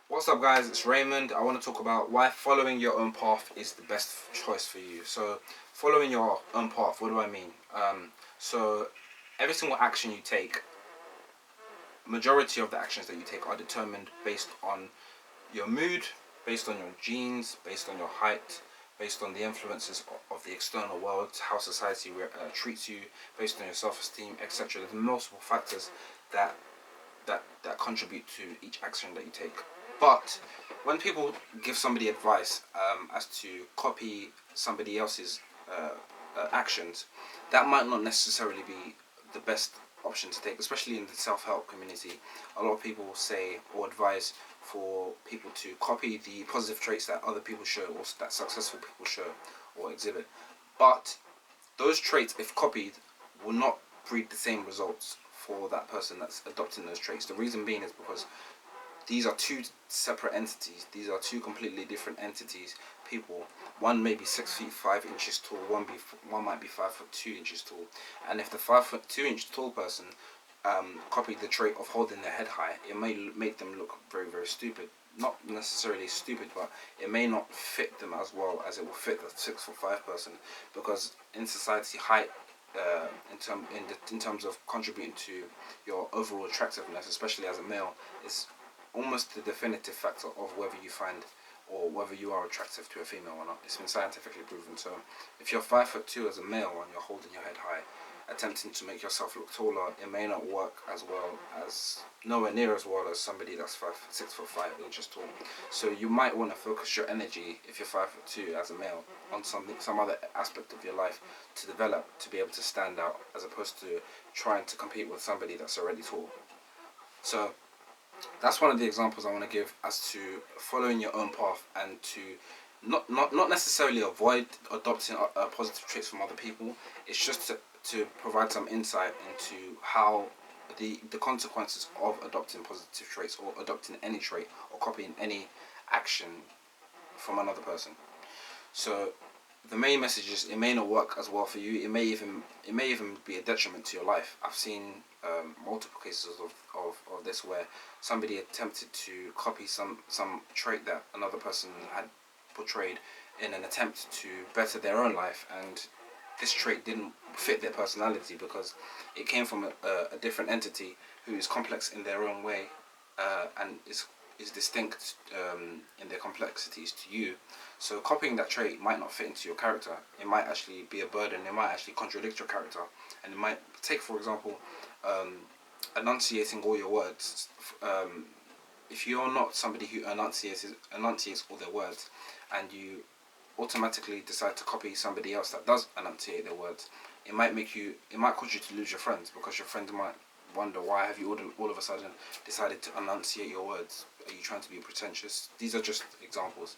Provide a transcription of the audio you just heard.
What's up, guys? It's Raymond. I want to talk about why following your own path is the best choice for you. So, following your own path, what do I mean? So, every single action you take, majority of the actions that you take are determined based on your mood, based on your genes, based on your height, based on the influences of the external world, how society treats you, based on your self-esteem, etc. There's multiple factors that that contribute to each action that you take. But when people give somebody advice as to copy somebody else's actions, that might not necessarily be the best option to take, especially in the self-help community. A lot of people say or advise for people to copy the positive traits that other people show or that successful people show or exhibit. But those traits, if copied, will not breed the same results for that person that's adopting those traits. The reason being is because these are two separate entities. These are two completely different entities. People, one may be 6 feet 5 inches tall. One might be 5'2" tall. And if the 5'2" tall person copied the trait of holding their head high, it may make them look very, very stupid. Not necessarily stupid, but it may not fit them as well as it will fit the 6'5" person, because in society, height in terms of contributing to your overall attractiveness, especially as a male, is almost the definitive factor of whether you find or whether you are attractive to a female or not. It's been scientifically proven. So if you're 5'2" as a male and you're holding your head high, attempting to make yourself look taller, it may not work as well as, nowhere near as well as somebody that's 6'5" tall. So you might want to focus your energy, if you're 5'2" as a male, on some other aspect of your life to develop, to be able to stand out, as opposed to trying to compete with somebody that's already tall. So that's one of the examples I want to give as to following your own path, and to not necessarily avoid adopting positive traits from other people. It's just to provide some insight into how the consequences of adopting positive traits, or adopting any trait, or copying any action from another person. So the main message is, it may not work as well for you. It may even be a detriment to your life. I've seen multiple cases of this, where somebody attempted to copy some trait that another person had portrayed in an attempt to better their own life, and this trait didn't fit their personality because it came from a different entity who is complex in their own way, and is distinct in their complexities to you. So copying that trait might not fit into your character. It might actually be a burden. It might actually contradict your character, and it might take, for example, enunciating all your words. If you're not somebody who enunciates all their words, and you automatically decide to copy somebody else that does enunciate their words, it might cause you to lose your friends, because your friends might wonder, why have you all of a sudden decided to enunciate your words? Are you trying to be pretentious? These are just examples.